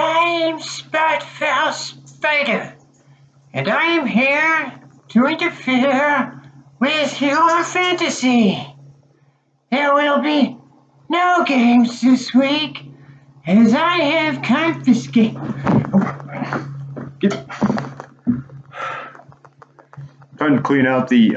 I'm SpotFoul Spider, and I am here to interfere with your fantasy. There will be no games this week, as I have confiscated. Time to clean out the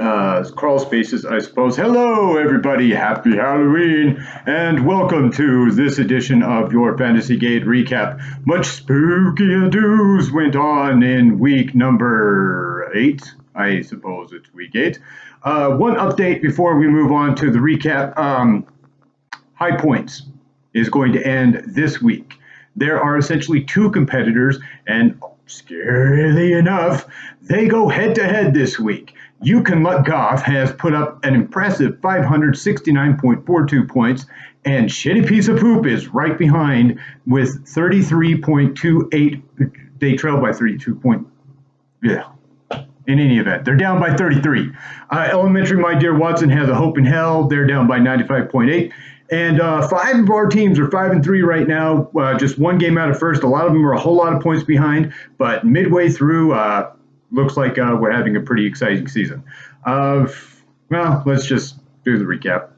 crawl spaces, I suppose. Hello, everybody. Happy Halloween, and welcome to this edition of your fanatsygate recap. Much spooky do's went on in week number 8. I suppose it's week 8. One update before we move on to the recap. High Points is going to end this week. There are essentially two competitors, and scarily enough, they go head-to-head this week. You Can Let Goff has put up an impressive 569.42 points, and Shitty Piece of Poop is right behind with 33.28. They trail by 32 point. Yeah. In any event, they're down by 33. Elementary My Dear Watson has a Hope in Hell. They're down by 95.8. And 5 of our teams are 5-3 right now, just one game out of first. A lot of them are a whole lot of points behind, but midway through, looks like we're having a pretty exciting season. Well, let's just do the recap.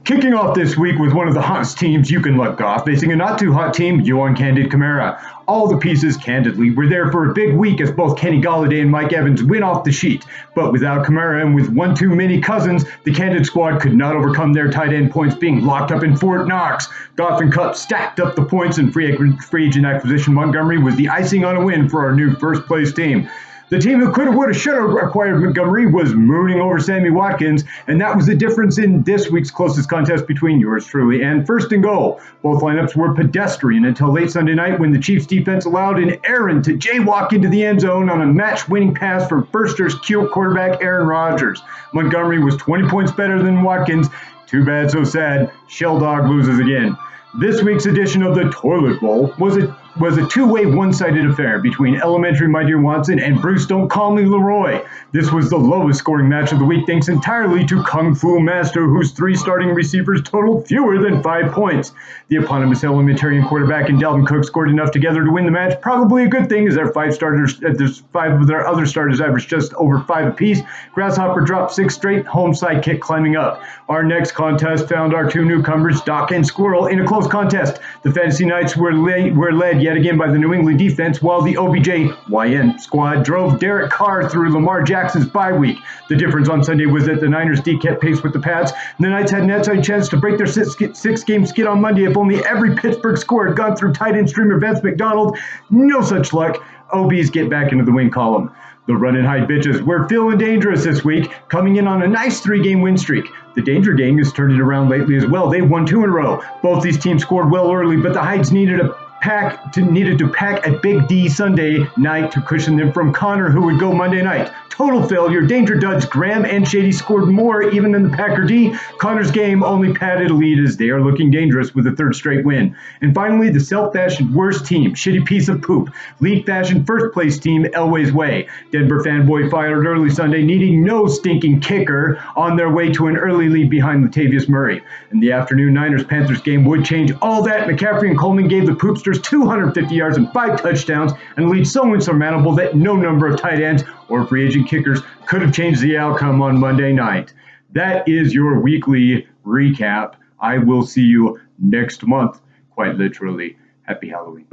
Kicking off this week with one of the hottest teams, You Can Let Goff, facing a not-too-hot team, Yohan Candid Kamara. All the pieces, candidly, were there for a big week as both Kenny Golladay and Mike Evans went off the sheet. But without Kamara and with one too many cousins, the Candid squad could not overcome their tight end points being locked up in Fort Knox. Goff and Cup stacked up the points, and free agent acquisition Montgomery was the icing on a win for our new first-place team. The team who coulda, woulda, shoulda acquired Montgomery was mooning over Sammy Watkins, and that was the difference in this week's closest contest between yours truly and First and Goal. Both lineups were pedestrian until late Sunday night when the Chiefs defense allowed an errand to jaywalk into the end zone on a match-winning pass from Firsters quarterback Aaron Rodgers. Montgomery was 20 points better than Watkins. Too bad, so sad. Shell Dog loses again. This week's edition of the Toilet Bowl was a two-way one-sided affair between Elementary My Dear Watson and Bruce Don't Call Me Leroy. This was the lowest scoring match of the week thanks entirely to Kung Fu Master, whose 3 starting receivers totaled fewer than 5 points. The eponymous Elementarian quarterback and Dalvin Cook scored enough together to win the match, probably a good thing as their 5 of their other starters averaged just over 5 apiece. Grasshopper dropped 6 straight, home sidekick climbing up. Our next contest found our 2 newcomers, Doc and Squirrel, in a close contest. The Fantasy Knights were led yet again by the New England defense, while the OBJYN squad drove Derek Carr through Lamar Jackson's bye week. The difference on Sunday was that the Niners D kept pace with the Pats. The Knights had an outside chance to break their 6-game skid on Monday if only every Pittsburgh score had gone through tight end streamer Vance McDonald. No such luck. OBs get back into the win column. The Run and Hide bitches were feeling dangerous this week, coming in on a nice 3-game win streak. The Danger Gang has turned it around lately as well. They won 2 in a row. Both these teams scored well early, but the Hides needed to pack a Big D Sunday night to cushion them from Connor, who would go Monday night. Total failure. Danger Duds, Graham, and Shady scored more even than the Packer D. Connor's game only padded a lead as they are looking dangerous with a 3rd straight win. And finally, the self-fashioned worst team, Shitty Piece of Poop. League-fashioned first-place team, Elway's Way. Denver fanboy fired early Sunday, needing no stinking kicker on their way to an early lead behind Latavius Murray. In the afternoon Niners-Panthers game would change all that. McCaffrey and Coleman gave the Poopsters 250 yards and 5 touchdowns, and a lead so insurmountable that no number of tight ends or free agent kickers could have changed the outcome on Monday night. That is your weekly recap. I will see you next month, quite literally. Happy Halloween.